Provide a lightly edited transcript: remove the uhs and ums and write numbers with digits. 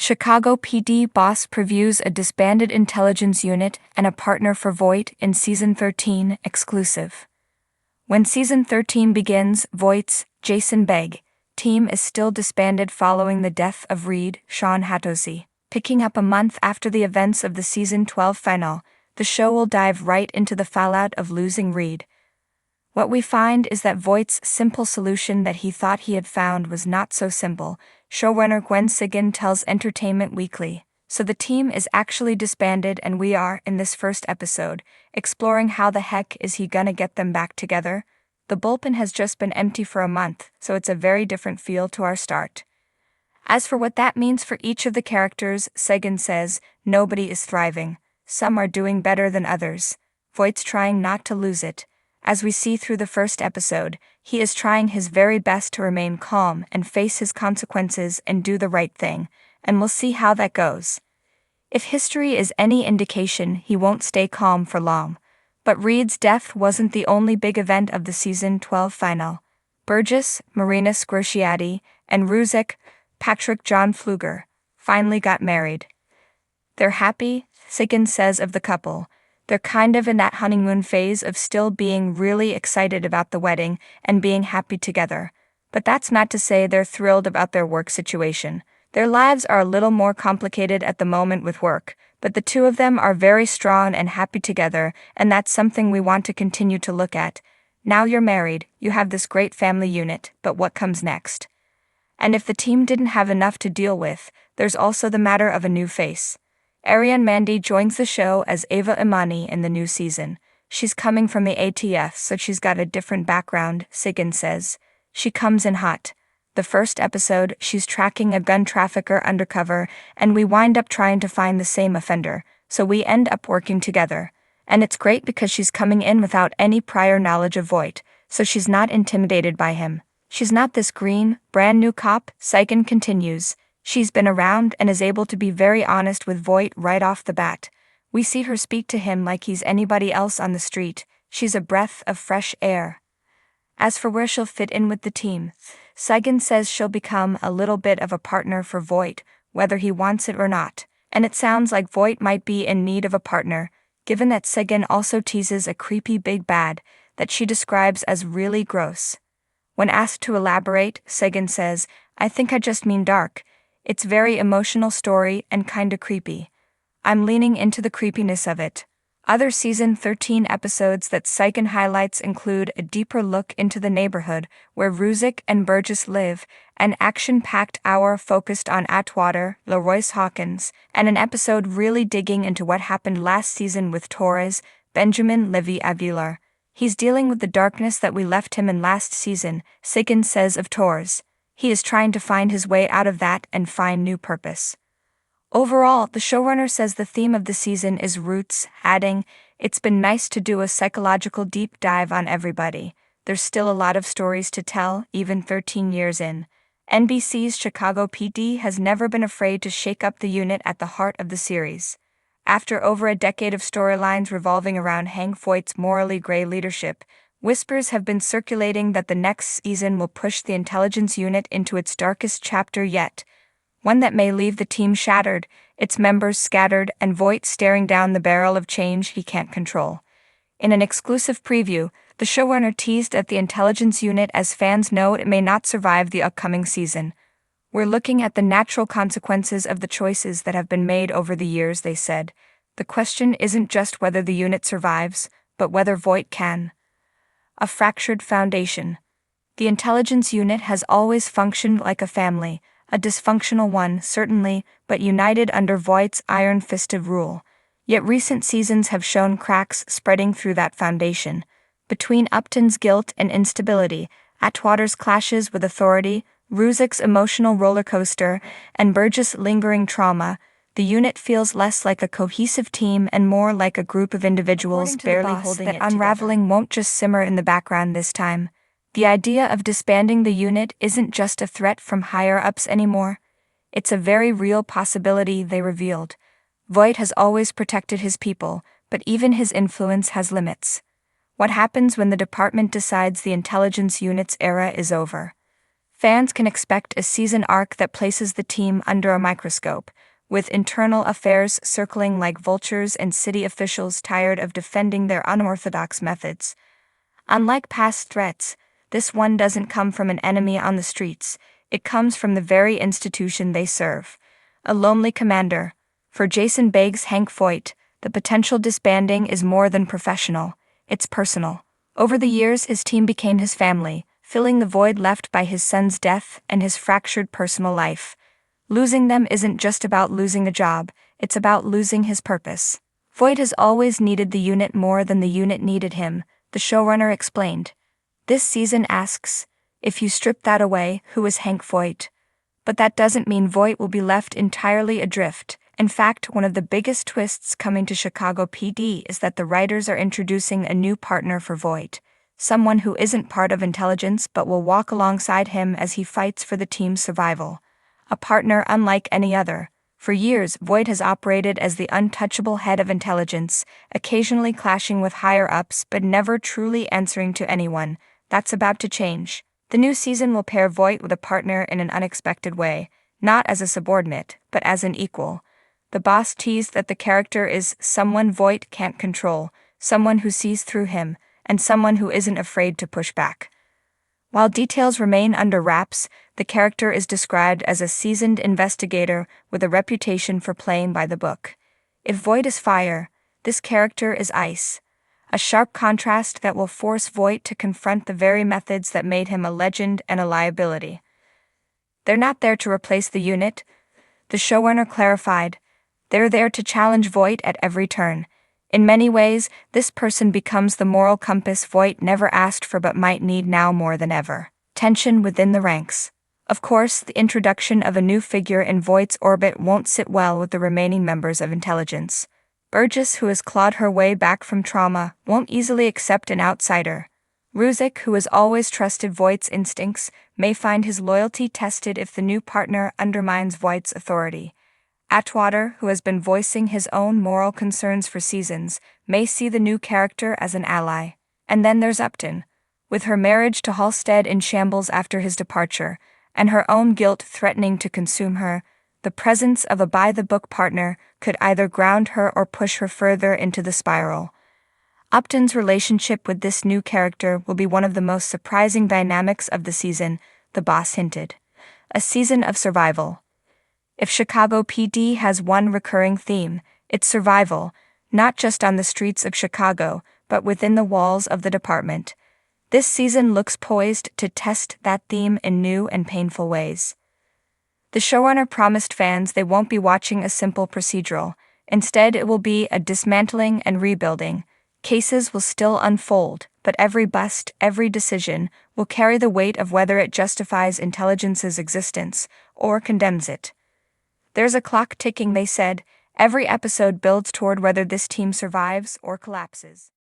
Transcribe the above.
Chicago PD boss previews a disbanded intelligence unit and a partner for Voight in Season 13 exclusive. When Season 13 begins, Voight's Jason Begg team is still disbanded following the death of Reed Sean Hatosy. Picking up a month after the events of the Season 12 final, the show will dive right into the fallout of losing Reed. What we find is that Voight's simple solution that he thought he had found was not so simple, showrunner Gwen Sigan tells Entertainment Weekly. So the team is actually disbanded and we are, in this first episode, exploring how the heck is he gonna get them back together? The bullpen has just been empty for a month, so it's a very different feel to our start. As for what that means for each of the characters, Sigan says, nobody is thriving. Some are doing better than others. Voight's trying not to lose it. As we see through the first episode, he is trying his very best to remain calm and face his consequences and do the right thing, and we'll see how that goes. If history is any indication, he won't stay calm for long. But Reed's death wasn't the only big event of the Season 12 final. Burgess, Marina Sgrociati, and Ruzek, Patrick John Pfluger, finally got married. They're happy, Sigan says of the couple. They're kind of in that honeymoon phase of still being really excited about the wedding and being happy together. But that's not to say they're thrilled about their work situation. Their lives are a little more complicated at the moment with work, but the two of them are very strong and happy together, and that's something we want to continue to look at. Now you're married, you have this great family unit, but what comes next? And if the team didn't have enough to deal with, there's also the matter of a new face. Ariane Mandy joins the show as Ava Imani in the new season. She's coming from the ATF, so she's got a different background, Sigan says. She comes in hot. The first episode, she's tracking a gun trafficker undercover, and we wind up trying to find the same offender, so we end up working together. And it's great because she's coming in without any prior knowledge of Voight, so she's not intimidated by him. She's not this green, brand new cop, Sigan continues. She's been around and is able to be very honest with Voight right off the bat. We see her speak to him like he's anybody else on the street. She's a breath of fresh air. As for where she'll fit in with the team, Sigan says she'll become a little bit of a partner for Voight, whether he wants it or not. And it sounds like Voight might be in need of a partner, given that Sigan also teases a creepy big bad that she describes as really gross. When asked to elaborate, Sigan says, I think I just mean dark. It's very emotional story and kinda creepy. I'm leaning into the creepiness of it. Other Season 13 episodes that Sigan highlights include a deeper look into the neighborhood where Ruzek and Burgess live, an action-packed hour focused on Atwater, LaRoyce Hawkins, and an episode really digging into what happened last season with Torres, Benjamin Levy Aguilar. He's dealing with the darkness that we left him in last season, Sigan says of Torres. He is trying to find his way out of that and find new purpose. Overall, the showrunner says the theme of the season is roots, adding, it's been nice to do a psychological deep dive on everybody. There's still a lot of stories to tell, even 13 years in. NBC's Chicago PD has never been afraid to shake up the unit at the heart of the series. After over a decade of storylines revolving around Hank Voight's morally gray leadership, whispers have been circulating that the next season will push the intelligence unit into its darkest chapter yet, one that may leave the team shattered, its members scattered, and Voight staring down the barrel of change he can't control. In an exclusive preview, the showrunner teased at the intelligence unit as fans know it may not survive the upcoming season. We're looking at the natural consequences of the choices that have been made over the years, they said. The question isn't just whether the unit survives, but whether Voight can. A fractured foundation. The intelligence unit has always functioned like a family, a dysfunctional one, certainly, but united under Voight's iron-fisted rule. Yet recent seasons have shown cracks spreading through that foundation. Between Upton's guilt and instability, Atwater's clashes with authority, Ruzek's emotional roller coaster, and Burgess' lingering trauma, the unit feels less like a cohesive team and more like a group of individuals barely holding it together. Unraveling won't just simmer in the background this time. The idea of disbanding the unit isn't just a threat from higher-ups anymore. It's a very real possibility, they revealed. Voight has always protected his people, but even his influence has limits. What happens when the department decides the intelligence unit's era is over? Fans can expect a season arc that places the team under a microscope, with internal affairs circling like vultures and city officials tired of defending their unorthodox methods. Unlike past threats, this one doesn't come from an enemy on the streets, it comes from the very institution they serve. A lonely commander. For Jason Beg's Hank Voight, the potential disbanding is more than professional, it's personal. Over the years, his team became his family, filling the void left by his son's death and his fractured personal life. Losing them isn't just about losing a job, it's about losing his purpose. Voight has always needed the unit more than the unit needed him, the showrunner explained. This season asks, if you strip that away, who is Hank Voight? But that doesn't mean Voight will be left entirely adrift. In fact, one of the biggest twists coming to Chicago PD is that the writers are introducing a new partner for Voight, someone who isn't part of intelligence but will walk alongside him as he fights for the team's survival. A partner unlike any other. For years, Voight has operated as the untouchable head of intelligence, occasionally clashing with higher-ups but never truly answering to anyone. That's about to change. The new season will pair Voight with a partner in an unexpected way, not as a subordinate, but as an equal. The boss teased that the character is someone Voight can't control, someone who sees through him, and someone who isn't afraid to push back. While details remain under wraps, the character is described as a seasoned investigator with a reputation for playing by the book. If Voight is fire, this character is ice. A sharp contrast that will force Voight to confront the very methods that made him a legend and a liability. They're not there to replace the unit, the showrunner clarified. They're there to challenge Voight at every turn. In many ways, this person becomes the moral compass Voight never asked for but might need now more than ever. Tension within the ranks. Of course, the introduction of a new figure in Voight's orbit won't sit well with the remaining members of intelligence. Burgess, who has clawed her way back from trauma, won't easily accept an outsider. Ruzek, who has always trusted Voight's instincts, may find his loyalty tested if the new partner undermines Voight's authority. Atwater, who has been voicing his own moral concerns for seasons, may see the new character as an ally. And then there's Upton. With her marriage to Halstead in shambles after his departure, and her own guilt threatening to consume her, the presence of a by-the-book partner could either ground her or push her further into the spiral. Upton's relationship with this new character will be one of the most surprising dynamics of the season, the boss hinted. A season of survival. If Chicago PD has one recurring theme, it's survival, not just on the streets of Chicago, but within the walls of the department. This season looks poised to test that theme in new and painful ways. The showrunner promised fans they won't be watching a simple procedural. Instead, it will be a dismantling and rebuilding. Cases will still unfold, but every bust, every decision, will carry the weight of whether it justifies intelligence's existence or condemns it. There's a clock ticking, they said. Every episode builds toward whether this team survives or collapses.